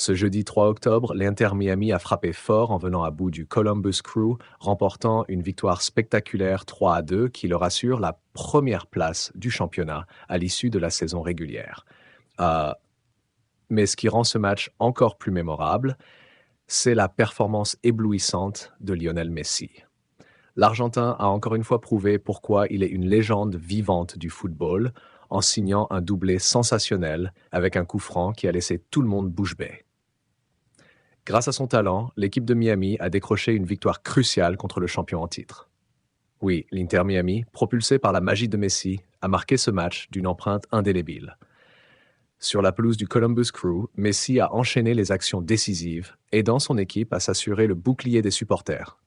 Ce jeudi 3 octobre, l'Inter Miami a frappé fort en venant à bout du Columbus Crew, remportant une victoire spectaculaire 3-2 qui leur assure la première place du championnat à l'issue de la saison régulière. Euh, mais ce qui rend ce match encore plus mémorable, c'est la performance éblouissante de Lionel Messi. L'Argentin a encore une fois prouvé pourquoi il est une légende vivante du football en signant un doublé sensationnel avec un coup franc qui a laissé tout le monde bouche bée. Grâce à son talent, l'équipe de Miami a décroché une victoire cruciale contre le champion en titre. Oui, l'Inter Miami, propulsé par la magie de Messi, a marqué ce match d'une empreinte indélébile. Sur la pelouse du Columbus Crew, Messi a enchaîné les actions décisives, aidant son équipe à s'assurer le bouclier des supporters.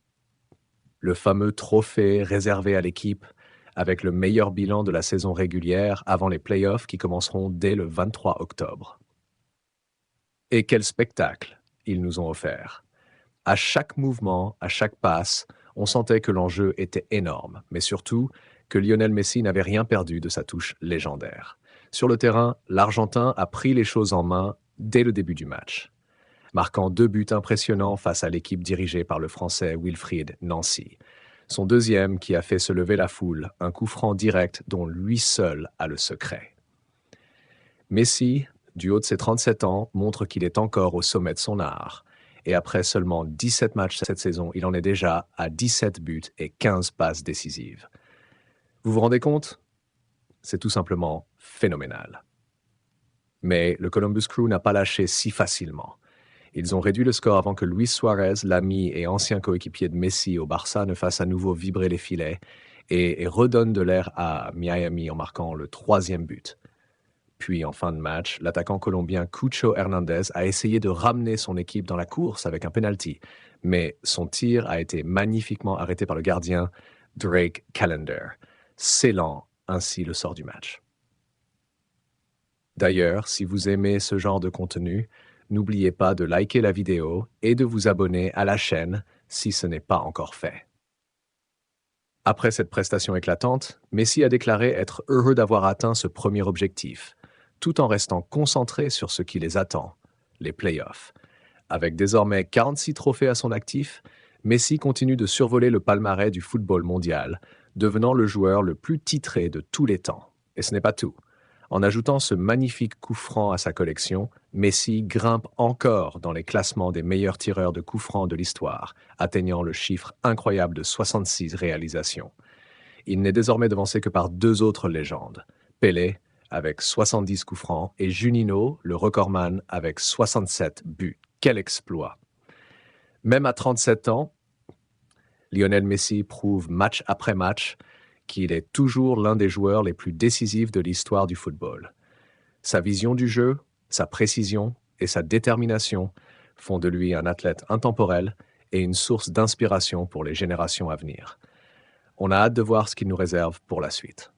Le fameux trophée réservé à l'équipe, avec le meilleur bilan de la saison régulière avant les playoffs qui commenceront dès le 23 octobre. Et quel spectacle ils nous ont offert! À chaque mouvement, à chaque passe, on sentait que l'enjeu était énorme, mais surtout que Lionel Messi n'avait rien perdu de sa touche légendaire. Sur le terrain, l'Argentin a pris les choses en main dès le début du match, marquant 2 buts impressionnants face à l'équipe dirigée par le Français Wilfried Nancy. Son deuxième qui a fait se lever la foule, un coup franc direct dont lui seul a le secret. Messi, du haut de ses 37 ans, montre qu'il est encore au sommet de son art. Et après seulement 17 matchs cette saison, il en est déjà à 17 buts et 15 passes décisives. Vous vous rendez compte? C'est tout simplement phénoménal. Mais le Columbus Crew n'a pas lâché si facilement. Ils ont réduit le score avant que Luis Suarez, l'ami et ancien coéquipier de Messi au Barça, ne fasse à nouveau vibrer les filets et redonne de l'air à Miami en marquant le 3e but. Puis, en fin de match, l'attaquant colombien Cucho Hernandez a essayé de ramener son équipe dans la course avec un penalty, mais son tir a été magnifiquement arrêté par le gardien Drake Callender, scellant ainsi le sort du match. D'ailleurs, si vous aimez ce genre de contenu, n'oubliez pas de liker la vidéo et de vous abonner à la chaîne si ce n'est pas encore fait. Après cette prestation éclatante, Messi a déclaré être heureux d'avoir atteint ce premier objectif, tout en restant concentré sur ce qui les attend, les playoffs. Avec désormais 46 trophées à son actif, Messi continue de survoler le palmarès du football mondial, devenant le joueur le plus titré de tous les temps. Et ce n'est pas tout. En ajoutant ce magnifique coup franc à sa collection, Messi grimpe encore dans les classements des meilleurs tireurs de coups francs de l'histoire, atteignant le chiffre incroyable de 66 réalisations. Il n'est désormais devancé que par 2 autres légendes, Pelé avec 70 coups francs et Juninho, le recordman, avec 67 buts. Quel exploit! Même à 37 ans, Lionel Messi prouve match après match qu'il est toujours l'un des joueurs les plus décisifs de l'histoire du football. Sa vision du jeu, sa précision et sa détermination font de lui un athlète intemporel et une source d'inspiration pour les générations à venir. On a hâte de voir ce qu'il nous réserve pour la suite.